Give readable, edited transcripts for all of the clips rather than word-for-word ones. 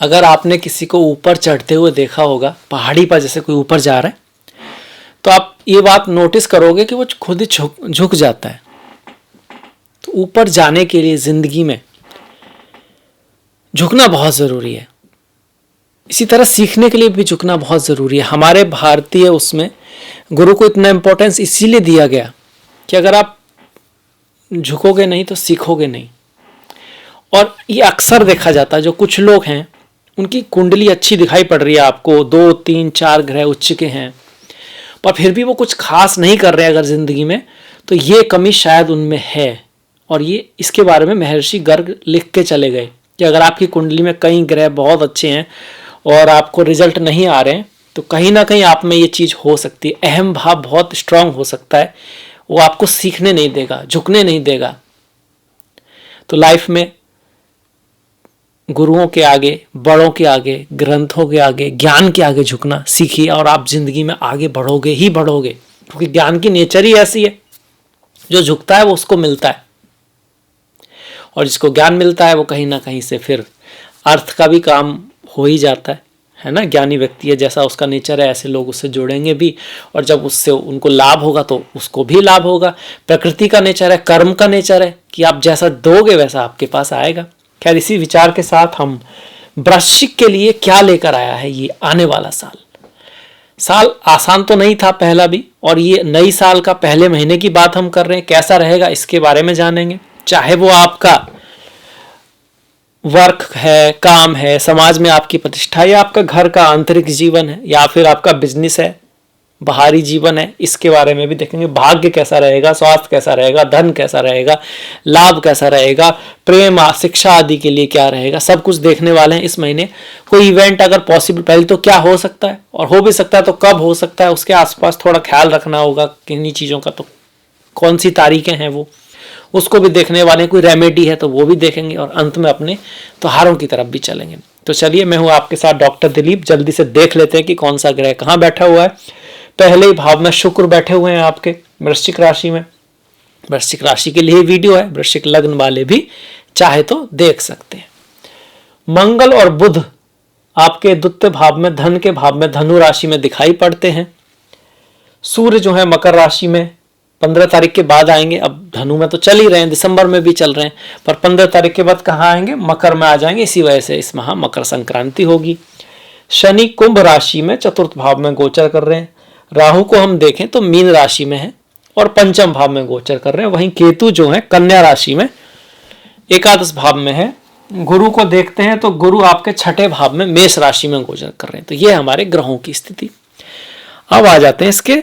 अगर आपने किसी को ऊपर चढ़ते हुए देखा होगा, पहाड़ी पर जैसे कोई ऊपर जा रहा है, तो आप ये बात नोटिस करोगे कि वो खुद ही झुक जाता है। तो ऊपर जाने के लिए जिंदगी में झुकना बहुत ज़रूरी है। इसी तरह सीखने के लिए भी झुकना बहुत ज़रूरी है। हमारे भारतीय उसमें गुरु को इतना इम्पोर्टेंस इसीलिए दिया गया कि अगर आप झुकोगे नहीं तो सीखोगे नहीं। और ये अक्सर देखा जाता है, जो कुछ लोग हैं उनकी कुंडली अच्छी दिखाई पड़ रही है आपको, 2, 3, 4 ग्रह उच्च के हैं, पर फिर भी वो कुछ खास नहीं कर रहे अगर ज़िंदगी में, तो ये कमी शायद उनमें है। और ये इसके बारे में महर्षि गर्ग लिख के चले गए कि अगर आपकी कुंडली में कई ग्रह बहुत अच्छे हैं और आपको रिजल्ट नहीं आ रहे हैं, तो कहीं ना कहीं आप में ये चीज़ हो सकती है। अहम भाव बहुत स्ट्रांग हो सकता है, वो आपको सीखने नहीं देगा, झुकने नहीं देगा। तो लाइफ में गुरुओं के आगे, बड़ों के आगे, ग्रंथों के आगे, ज्ञान के आगे झुकना सीखिए और आप जिंदगी में आगे बढ़ोगे ही बढ़ोगे। क्योंकि ज्ञान की नेचर ही ऐसी है, जो झुकता है वो उसको मिलता है, और जिसको ज्ञान मिलता है वो कहीं ना कहीं से फिर अर्थ का भी काम हो ही जाता है ना। ज्ञानी व्यक्ति है, जैसा उसका नेचर है ऐसे लोग उससे जुड़ेंगे भी, और जब उससे उनको लाभ होगा तो उसको भी लाभ होगा। प्रकृति का नेचर है, कर्म का नेचर है कि आप जैसा दोगे वैसा आपके पास आएगा। खैर, इसी विचार के साथ हम वृश्चिक के लिए क्या लेकर आया है ये आने वाला साल आसान तो नहीं था पहला भी, और ये नई साल का पहले महीने की बात हम कर रहे हैं। कैसा रहेगा इसके बारे में जानेंगे। चाहे वो आपका वर्क है, काम है, समाज में आपकी प्रतिष्ठा, या आपका घर का आंतरिक जीवन है, या फिर आपका बिजनेस है, बाहरी जीवन है, इसके बारे में भी देखेंगे। भाग्य कैसा रहेगा, स्वास्थ्य कैसा रहेगा, धन कैसा रहेगा, लाभ कैसा रहेगा, प्रेम, शिक्षा आदि के लिए क्या रहेगा, सब कुछ देखने वाले हैं इस महीने। कोई इवेंट अगर पॉसिबल, पहले तो क्या हो सकता है और हो भी सकता है तो कब हो सकता है, उसके आसपास थोड़ा ख्याल रखना होगा किन्हीं चीज़ों का। तो कौन सी तारीखें हैं वो, उसको भी देखने वाले। कोई रेमेडी है तो वो भी देखेंगे, और अंत में अपने त्योहारों की तरफ भी चलेंगे। तो चलिए, मैं हूँ आपके साथ डॉक्टर दिलीप। जल्दी से देख लेते हैं कि कौन सा ग्रह कहाँ बैठा हुआ है। पहले ही भाव में शुक्र बैठे हुए हैं आपके वृश्चिक राशि में। वृश्चिक राशि के लिए वीडियो है, वृश्चिक लग्न वाले भी चाहे तो देख सकते हैं। मंगल और बुध आपके द्वितीय भाव में, धन के भाव में, धनु राशि में दिखाई पड़ते हैं। सूर्य जो है मकर राशि में 15 तारीख के बाद आएंगे। अब धनु में तो चल ही रहे हैं, दिसंबर में भी चल रहे हैं, पर 15 तारीख के बाद कहाँ आएंगे, मकर में आ जाएंगे। इसी वजह से इस माह मकर संक्रांति होगी। शनि कुंभ राशि में चतुर्थ भाव में गोचर कर रहे हैं। राहु को हम देखें तो मीन राशि में है और पंचम भाव में गोचर कर रहे हैं। वहीं केतु जो है कन्या राशि में एकादश भाव में है। गुरु को देखते हैं तो गुरु आपके छठे भाव में मेष राशि में गोचर कर रहे हैं। तो ये हमारे ग्रहों की स्थिति। अब आ जाते हैं इसके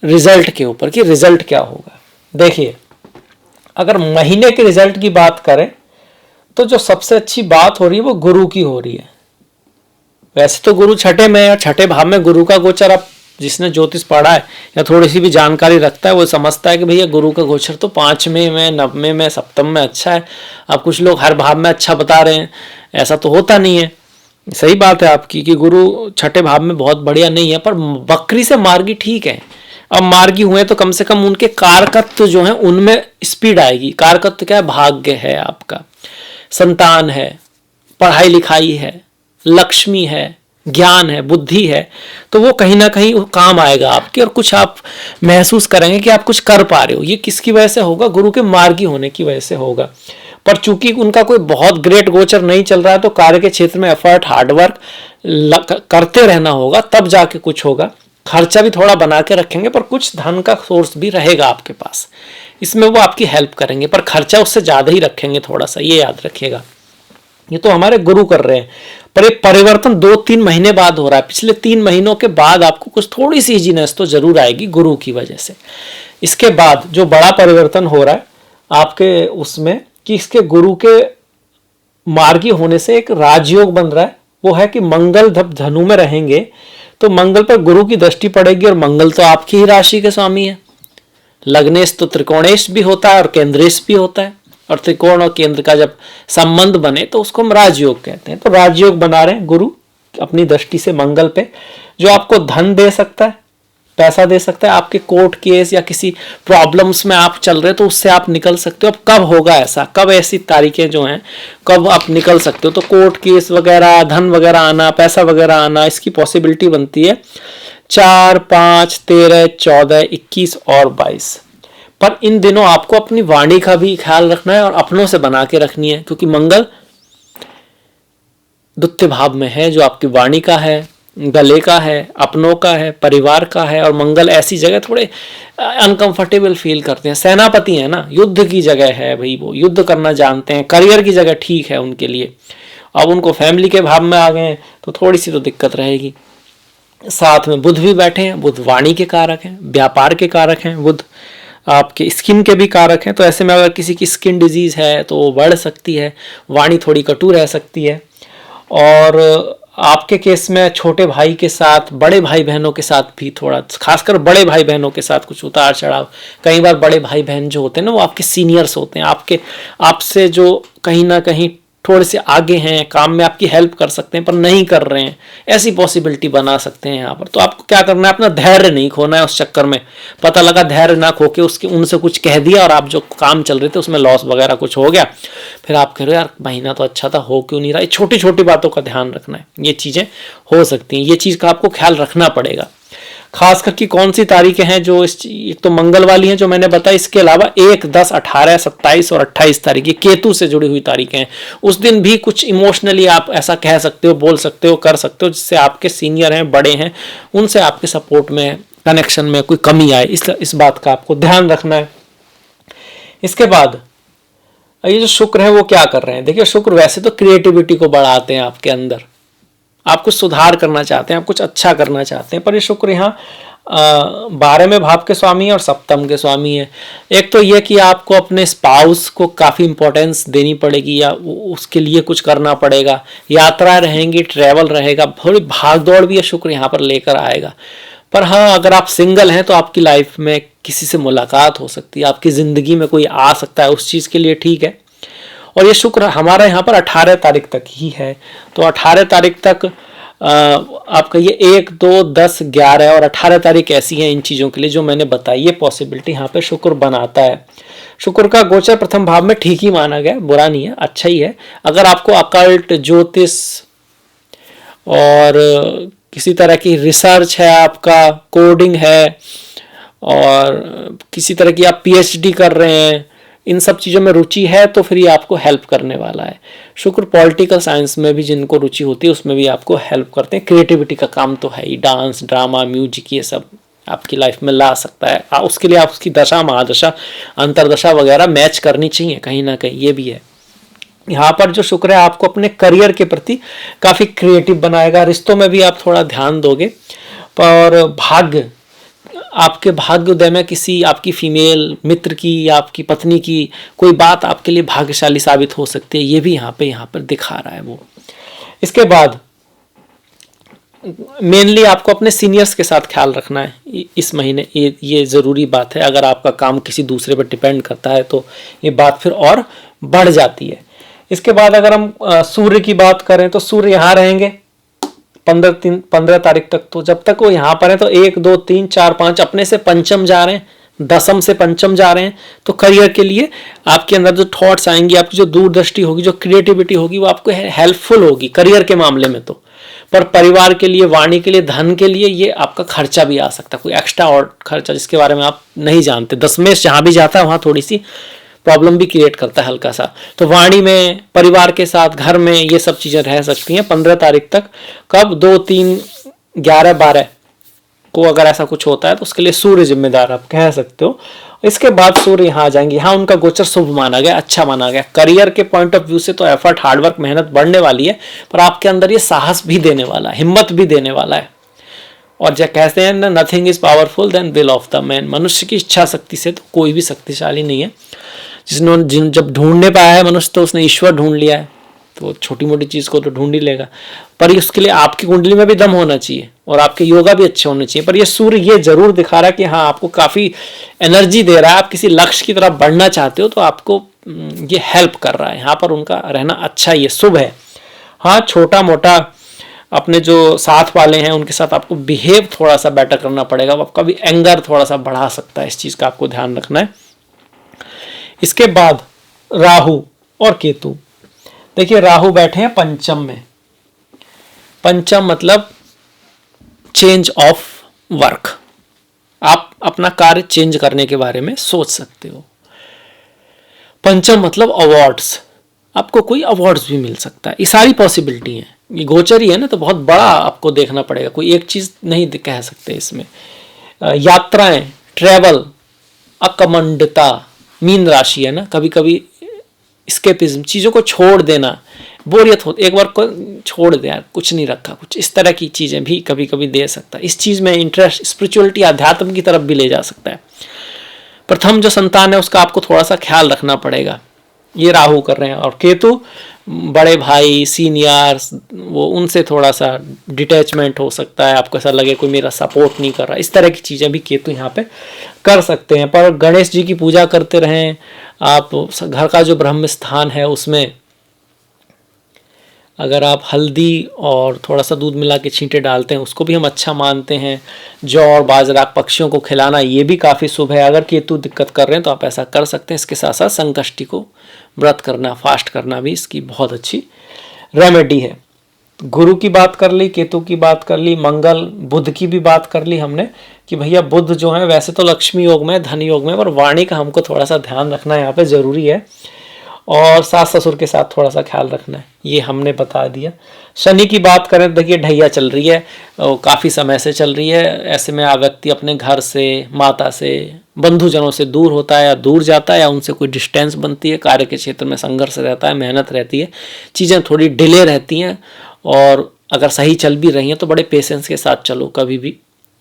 रिजल्ट के ऊपर कि रिजल्ट क्या होगा। देखिए, अगर महीने के रिजल्ट की बात करें तो जो सबसे अच्छी बात हो रही है वो गुरु की हो रही है। वैसे तो गुरु छठे में और छठे भाव में गुरु का गोचर, अब जिसने ज्योतिष पढ़ा है या थोड़ी सी भी जानकारी रखता है वो समझता है कि भैया गुरु का गोचर तो 5वें में, 9वें में, सप्तम में अच्छा है। अब कुछ लोग हर भाव में अच्छा बता रहे हैं, ऐसा तो होता नहीं है। सही बात है आपकी कि गुरु छठे भाव में बहुत बढ़िया नहीं है, पर बकरी से मार्गी ठीक है। अब मार्गी हुए तो कम से कम उनके कारकत्व जो है उनमें स्पीड आएगी। कारकत्व क्या है, भाग्य है आपका, संतान है, पढ़ाई लिखाई है, लक्ष्मी है, ज्ञान है, बुद्धि है, तो वो कहीं ना कहीं काम आएगा आपके, और कुछ आप महसूस करेंगे कि आप कुछ कर पा रहे हो। ये किसकी वजह से होगा, गुरु के मार्गी होने की वजह से होगा। पर चूंकि उनका कोई बहुत ग्रेट गोचर नहीं चल रहा है तो कार्य के क्षेत्र में एफर्ट, हार्डवर्क करते रहना होगा, तब जाके कुछ होगा। खर्चा भी थोड़ा बना के रखेंगे, पर कुछ धन का सोर्स भी रहेगा आपके पास, इसमें वो आपकी हेल्प करेंगे, पर खर्चा उससे ज्यादा ही रखेंगे थोड़ा सा, ये याद रखिएगा। ये तो हमारे गुरु कर रहे हैं, पर एक परिवर्तन 2-3 महीने बाद हो रहा है। पिछले 3 महीनों के बाद आपको कुछ थोड़ी सी इजीनेस तो जरूर आएगी गुरु की वजह से। इसके बाद जो बड़ा परिवर्तन हो रहा है आपके उसमें कि इसके गुरु के मार्गी होने से एक राजयोग बन रहा है। वो है कि मंगल जब धनु में रहेंगे तो मंगल पर गुरु की दृष्टि पड़ेगी, और मंगल तो आपकी ही राशि के स्वामी है। लग्नेश तो त्रिकोणेश भी होता है और केंद्रेश भी होता है, और त्रिकोण और केंद्र का जब संबंध बने तो उसको हम राजयोग कहते हैं। तो राजयोग बना रहे हैं गुरु अपनी दृष्टि से मंगल पे, जो आपको धन दे सकता है पैसा दे सकता है, आपके कोर्ट केस या किसी प्रॉब्लम्स में आप चल रहे हो तो उससे आप निकल सकते हो। अब कब होगा ऐसा, कब ऐसी तारीखें जो हैं कब आप निकल सकते हो, तो कोर्ट केस वगैरह, धन वगैरह आना, पैसा वगैरह आना, इसकी पॉसिबिलिटी बनती है 4, 5, 13, 14, 21 और 22। पर इन दिनों आपको अपनी वाणी का भी ख्याल रखना है और अपनों से बना के रखनी है, क्योंकि मंगल द्वितीय भाव में है, जो आपकी वाणी का है, गले का है, अपनों का है, परिवार का है। और मंगल ऐसी जगह थोड़े अनकंफर्टेबल फील करते हैं, सेनापति है ना, युद्ध की जगह है भाई, वो युद्ध करना जानते हैं, करियर की जगह ठीक है उनके लिए। अब उनको फैमिली के भाव में आ गए तो थोड़ी सी तो दिक्कत रहेगी। साथ में बुध भी बैठे हैं, बुध वाणी के कारक हैं, व्यापार के कारक हैं, बुध आपके स्किन के भी कारक हैं। तो ऐसे में अगर किसी की स्किन डिजीज है तो वो बढ़ सकती है, वाणी थोड़ी कटु रह सकती है। और आपके केस में छोटे भाई के साथ, बड़े भाई बहनों के साथ भी थोड़ा, खासकर बड़े भाई बहनों के साथ कुछ उतार चढ़ाव। कई बार बड़े भाई बहन जो होते हैं ना, वो आपके सीनियर्स होते हैं, आपसे जो कहीं ना कहीं थोड़े से आगे हैं, काम में आपकी हेल्प कर सकते हैं पर नहीं कर रहे हैं, ऐसी पॉसिबिलिटी बना सकते हैं यहाँ पर। तो आपको क्या करना है, अपना धैर्य नहीं खोना है उस चक्कर में। पता लगा धैर्य ना खो के उसके उनसे कुछ कह दिया और आप जो काम चल रहे थे उसमें लॉस वगैरह कुछ हो गया, फिर आप कह रहे हो यार महीना तो अच्छा था, हो क्यों नहीं रहा। ये छोटी छोटी बातों का ध्यान रखना है, ये चीज़ें हो सकती हैं, ये चीज़ का आपको ख्याल रखना पड़ेगा। खास करके कौन सी तारीखें हैं जो एक तो मंगल वाली हैं जो मैंने बताया, इसके अलावा 1, 10, 18, 27 और 28 तारीख, ये केतु से जुड़ी हुई तारीखें हैं। उस दिन भी कुछ इमोशनली आप ऐसा कह सकते हो, बोल सकते हो, कर सकते हो जिससे आपके सीनियर हैं, बड़े हैं, उनसे आपके सपोर्ट में, कनेक्शन में कोई कमी आए, इस बात का आपको ध्यान रखना है। इसके बाद ये जो शुक्र है वो क्या कर रहे हैं, देखिए शुक्र वैसे तो क्रिएटिविटी को बढ़ाते हैं आपके अंदर, आप कुछ सुधार करना चाहते हैं, आप कुछ अच्छा करना चाहते हैं, पर ये शुक्र यहाँ 12वें भाव के स्वामी है और सप्तम के स्वामी है। एक तो ये कि आपको अपने स्पाउस को काफ़ी इंपॉर्टेंस देनी पड़ेगी या उसके लिए कुछ करना पड़ेगा, यात्रा रहेंगी, ट्रैवल रहेगा, थोड़ी भाग दौड़ भी ये शुक्र यहाँ पर लेकर आएगा। पर हाँ, अगर आप सिंगल हैं तो आपकी लाइफ में किसी से मुलाकात हो सकती है, आपकी ज़िंदगी में कोई आ सकता है, उस चीज़ के लिए ठीक है। और ये शुक्र हमारा यहाँ पर 18 तारीख तक ही है, तो 18 तारीख तक आपका ये 1, 2, 10, 11 और 18 तारीख ऐसी है इन चीज़ों के लिए जो मैंने बताई, ये पॉसिबिलिटी यहाँ पे शुक्र बनाता है। शुक्र का गोचर प्रथम भाव में ठीक ही माना गया, बुरा नहीं है, अच्छा ही है। अगर आपको अकल्ट, ज्योतिष और किसी तरह की रिसर्च है, आपका कोडिंग है और किसी तरह की आप पीएचडी कर रहे हैं, इन सब चीज़ों में रुचि है तो फिर ये आपको हेल्प करने वाला है। शुक्र पॉलिटिकल साइंस में भी जिनको रुचि होती है उसमें भी आपको हेल्प करते हैं। क्रिएटिविटी का काम तो है ही, डांस, ड्रामा, म्यूजिक, ये सब आपकी लाइफ में ला सकता है। उसके लिए आप उसकी दशा, महादशा, अंतरदशा वगैरह मैच करनी चाहिए कहीं ना कहीं, ये भी है। यहाँ पर जो शुक्र है आपको अपने करियर के प्रति काफ़ी क्रिएटिव बनाएगा, रिश्तों में भी आप थोड़ा ध्यान दोगे। और भाग्य, आपके भाग्योदय में किसी आपकी फीमेल मित्र की या आपकी पत्नी की कोई बात आपके लिए भाग्यशाली साबित हो सकती है, ये भी यहाँ पर दिखा रहा है वो। इसके बाद मेनली आपको अपने सीनियर्स के साथ ख्याल रखना है इस महीने, ये ज़रूरी बात है। अगर आपका काम किसी दूसरे पर डिपेंड करता है तो ये बात फिर और बढ़ जाती है। इसके बाद अगर हम सूर्य की बात करें तो सूर्य यहाँ रहेंगे 15 तारीख तक। तो जब तक वो यहाँ पर है तो 1, 2, 3, 4, 5 अपने से पंचम जा रहे हैं, दशम से पंचम जा रहे हैं। तो करियर के लिए आपके अंदर जो थॉट्स आएंगी, आपकी जो दूरदृष्टि होगी, जो क्रिएटिविटी होगी, वो आपको हेल्पफुल होगी करियर के मामले में। तो पर परिवार के लिए, वाणी के लिए, धन के लिए ये आपका खर्चा भी आ सकता है, कोई एक्स्ट्रा और खर्चा जिसके बारे में आप नहीं जानते। दशमेश जहाँ भी जाता है वहाँ थोड़ी सी प्रॉब्लम भी क्रिएट करता है हल्का सा। तो वाणी में, परिवार के साथ, घर में ये सब चीज़ें रह सकती हैं 15 तारीख तक। कब 2, 3, 11, 12 को अगर ऐसा कुछ होता है तो उसके लिए सूर्य जिम्मेदार आप कह सकते हो। इसके बाद सूर्य यहाँ आ जाएंगे, यहाँ उनका गोचर शुभ माना गया, अच्छा माना गया। करियर के पॉइंट ऑफ व्यू से तो एफर्ट, हार्डवर्क, मेहनत बढ़ने वाली है, पर आपके अंदर ये साहस भी देने वाला है, हिम्मत भी देने वाला है। और जब कहते हैं ना, nothing is powerful than will of the man, मनुष्य की इच्छा शक्ति से तो कोई भी शक्तिशाली नहीं है। जब ढूंढने पाया है मनुष्य तो उसने ईश्वर ढूंढ लिया है, तो छोटी मोटी चीज़ को तो ढूंढ ही लेगा। पर उसके लिए आपकी कुंडली में भी दम होना चाहिए और आपके योगा भी अच्छे होने चाहिए। पर ये सूर्य ये जरूर दिखा रहा है कि हाँ, आपको काफ़ी एनर्जी दे रहा है, आप किसी लक्ष्य की तरफ बढ़ना चाहते हो तो आपको ये हेल्प कर रहा है। यहाँ पर उनका रहना अच्छा, ये शुभ है। हाँ, छोटा मोटा अपने जो साथ वाले हैं उनके साथ आपको बिहेव थोड़ा सा बेटर करना पड़ेगा। आपका भी एंगर थोड़ा सा बढ़ा सकता है, इस चीज़ का आपको ध्यान रखना है। इसके बाद राहु और केतु। देखिए राहु बैठे हैं पंचम में। पंचम मतलब चेंज ऑफ वर्क, आप अपना कार्य चेंज करने के बारे में सोच सकते हो। पंचम मतलब अवार्ड्स, आपको कोई अवार्ड्स भी मिल सकता है, ये सारी पॉसिबिलिटी है। ये गोचर ही है ना, तो बहुत बड़ा आपको देखना पड़ेगा, कोई एक चीज नहीं कह सकते इसमें। यात्राएं, ट्रैवल, अकमंडता, मीन राशि है ना, कभी कभी स्केपिज्म, चीजों को छोड़ देना, बोरियत हो, एक बार को छोड़ दे यार, कुछ नहीं रखा, कुछ इस तरह की चीजें भी कभी कभी दे सकता है। इस चीज में इंटरेस्ट, स्पिरिचुअलिटी, अध्यात्म की तरफ भी ले जा सकता है। प्रथम जो संतान है उसका आपको थोड़ा सा ख्याल रखना पड़ेगा, ये राहु कर रहे हैं। और केतु बड़े भाई, सीनियर्स, वो उनसे थोड़ा सा डिटैचमेंट हो सकता है, आपको ऐसा लगे कोई मेरा सपोर्ट नहीं कर रहा, इस तरह की चीज़ें भी केतु यहाँ पे कर सकते हैं। पर गणेश जी की पूजा करते रहें आप, घर का जो ब्रह्म स्थान है उसमें अगर आप हल्दी और थोड़ा सा दूध मिला के छींटे डालते हैं, उसको भी हम अच्छा मानते हैं। जौ और बाजरा पक्षियों को खिलाना, ये भी काफ़ी शुभ है। अगर केतु दिक्कत कर रहे हैं तो आप ऐसा कर सकते हैं। इसके साथ साथ संकष्टी को व्रत करना, फास्ट करना भी इसकी बहुत अच्छी रेमेडी है। गुरु की बात कर ली, केतु की बात कर ली, मंगल बुध की भी बात कर ली हमने कि भैया बुध जो है वैसे तो लक्ष्मी योग में, धन योग में, पर वाणी का हमको थोड़ा सा ध्यान रखना यहाँ पे ज़रूरी है। और सास ससुर के साथ थोड़ा सा ख्याल रखना है, ये हमने बता दिया। शनि की बात करें तो देखिए ढैया चल रही है, काफ़ी समय से चल रही है। ऐसे में आ व्यक्ति अपने घर से, माता से, बंधुजनों से दूर होता है या दूर जाता है, या उनसे कोई डिस्टेंस बनती है। कार्य के क्षेत्र में संघर्ष रहता है, मेहनत रहती है, चीज़ें थोड़ी डिले रहती हैं। और अगर सही चल भी रही हैं तो बड़े पेशेंस के साथ चलो, कभी भी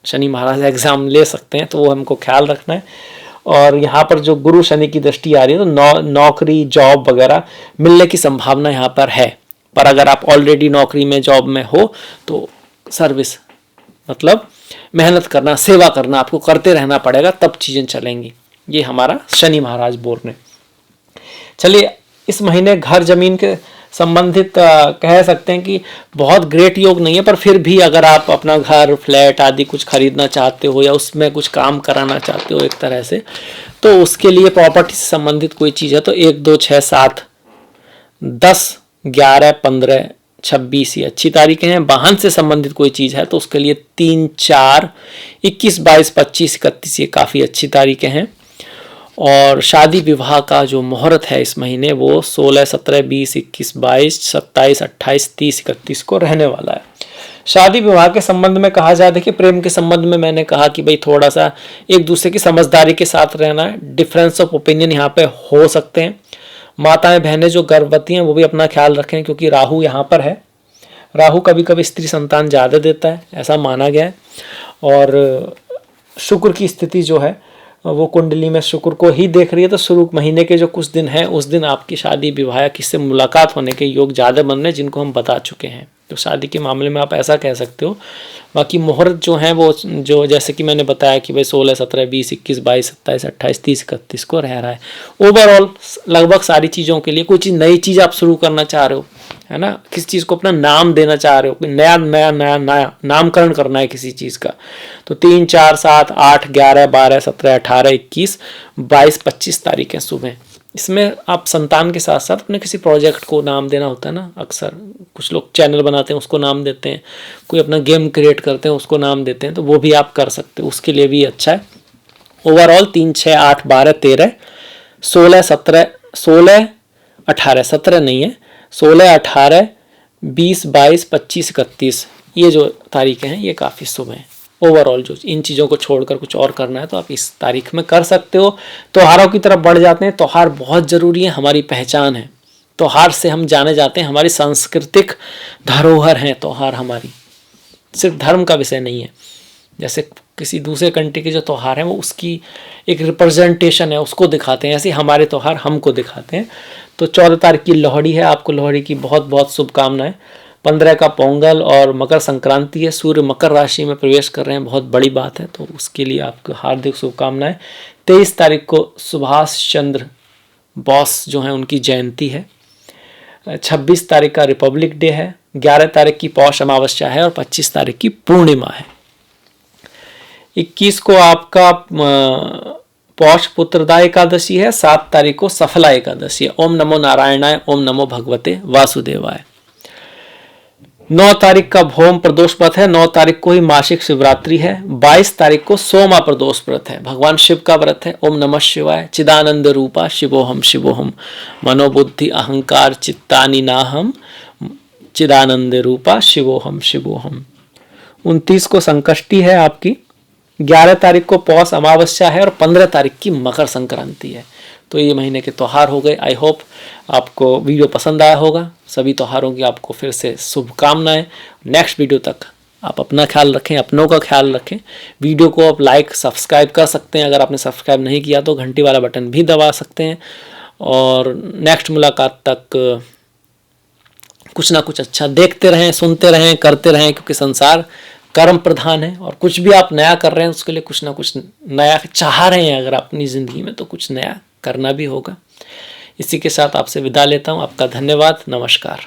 शनि महाराज एग्जाम ले सकते हैं, तो वो हमको ख्याल रखना है। और यहाँ पर जो गुरु शनि की दृष्टि आ रही है तो नौकरी, जॉब वगैरह मिलने की संभावना यहाँ पर है। पर अगर आप ऑलरेडी नौकरी में, जॉब में हो तो सर्विस मतलब मेहनत करना, सेवा करना आपको करते रहना पड़ेगा, तब चीज़ें चलेंगी। ये हमारा शनि महाराज बोल रहे। चलिए, इस महीने घर जमीन के संबंधित कह सकते हैं कि बहुत ग्रेट योग नहीं है, पर फिर भी अगर आप अपना घर, फ्लैट आदि कुछ खरीदना चाहते हो या उसमें कुछ काम कराना चाहते हो एक तरह से, तो उसके लिए प्रॉपर्टी से संबंधित कोई चीज़ है तो 1, 2, 6, 7, 10, 11, 15, 26 ये अच्छी तारीखें हैं। वाहन से संबंधित कोई चीज़ है तो उसके लिए 3, 4, 21, 22, 25, 31 ये काफ़ी अच्छी तारीखें हैं। और शादी विवाह का जो मुहूर्त है इस महीने वो 16, 17, 20, 21, 22, 27, 28, 30, 31 को रहने वाला है। शादी विवाह के संबंध में कहा जाए, देखिए प्रेम के संबंध में मैंने कहा कि भाई थोड़ा सा एक दूसरे की समझदारी के साथ रहना है। डिफरेंस ऑफ ओपिनियन यहाँ पे हो सकते हैं। माताएं, बहनें जो गर्भवती हैं वो भी अपना ख्याल रखें, क्योंकि राहु यहाँ पर है। राहु कभी कभी स्त्री संतान ज़्यादा देता है, ऐसा माना गया है। और शुक्र की स्थिति जो है वो कुंडली में शुक्र को ही देख रही है, तो शुरू महीने के जो कुछ दिन हैं उस दिन आपकी शादी विवाह या किससे मुलाकात होने के योग ज़्यादा बन रहे, जिनको हम बता चुके हैं। तो शादी के मामले में आप ऐसा कह सकते हो। बाकी मुहूर्त जो है वो जो जैसे कि मैंने बताया कि भाई 16, 17, 20, 21, 22, 27, 28, 30, 31 को रह रहा है। ओवरऑल लगभग सारी चीज़ों के लिए कोई चीज़, नई चीज़ आप शुरू करना चाह रहे हो, है ना, किसी चीज़ को अपना नाम देना चाह रहे हो, नया नया नया नया नामकरण करना है किसी चीज़ का, तो 3, 4, 7, 8, 11, 12, 17, 18, 21, 22, 25 तारीखें सुबह। इसमें आप संतान के साथ साथ अपने किसी प्रोजेक्ट को नाम देना होता है ना। अक्सर कुछ लोग चैनल बनाते हैं उसको नाम देते हैं, कोई अपना गेम क्रिएट करते हैं उसको नाम देते हैं, तो वो भी आप कर सकते हो, उसके लिए भी अच्छा है। ओवरऑल 3, 6, 8, 12, 13, 16, 17, 16, 18, 17 नहीं है, 16, 18, 20, 22, 25, 31 ये जो तारीखें हैं ये काफ़ी शुभ हैं। ओवरऑल जो इन चीज़ों को छोड़कर कुछ और करना है तो आप इस तारीख में कर सकते हो। त्योहारों की तरफ बढ़ जाते हैं। त्योहार बहुत ज़रूरी है, हमारी पहचान है। त्योहार से हम जाने जाते हैं, हमारी सांस्कृतिक धरोहर हैं त्योहार, हमारी सिर्फ धर्म का विषय नहीं है। जैसे किसी दूसरे कंट्री के जो त्यौहार हैं वो उसकी एक रिप्रेजेंटेशन है, उसको दिखाते हैं, ऐसे हमारे त्यौहार हमको दिखाते हैं। तो 14 तारीख की लोहड़ी है, आपको लोहड़ी की बहुत बहुत शुभकामनाएं। 15 का पोंगल और मकर संक्रांति है, सूर्य मकर राशि में प्रवेश कर रहे हैं, बहुत बड़ी बात है, तो उसके लिए आपको हार्दिक शुभकामनाएं। 23 तारीख को सुभाष चंद्र बोस जो हैं उनकी जयंती है। 26 तारीख का रिपब्लिक डे है, 11 तारीख की पौष अमावस्या है और 25 तारीख की पूर्णिमा है। 21 को आपका पौष पुत्रदा एकादशी है, 7 तारीख को सफला एकादशी है। ओम नमो नारायणाय, ओम नमो भगवते वासुदेवाय। 9 तारीख का भौम प्रदोष व्रत है, 9 तारीख को ही मासिक शिवरात्रि है। 22 तारीख को सोमा प्रदोष व्रत है, भगवान शिव का व्रत है। ओम नमः शिवाय। चिदानंद रूपा शिवोहम शिवोहम, मनोबुद्धि अहंकार चित्तानि नाहम, चिदानंद रूपा शिवोहम शिवोहम। 29 को संकष्टी है आपकी, 11 तारीख को पौष अमावस्या है और 15 तारीख की मकर संक्रांति है। तो ये महीने के त्यौहार हो गए। आई होप आपको वीडियो पसंद आया होगा। सभी त्योहारों की आपको फिर से शुभकामनाएं। नेक्स्ट वीडियो तक आप अपना ख्याल रखें, अपनों का ख्याल रखें। वीडियो को आप लाइक सब्सक्राइब कर सकते हैं, अगर आपने सब्सक्राइब नहीं किया तो घंटी वाला बटन भी दबा सकते हैं। और नेक्स्ट मुलाकात तक कुछ ना कुछ अच्छा देखते रहें, सुनते रहें, करते रहें, क्योंकि संसार कर्म प्रधान है। और कुछ भी आप नया कर रहे हैं उसके लिए कुछ ना कुछ नया चाह रहे हैं अगर अपनी ज़िंदगी में, तो कुछ नया करना भी होगा। इसी के साथ आपसे विदा लेता हूँ। आपका धन्यवाद। नमस्कार।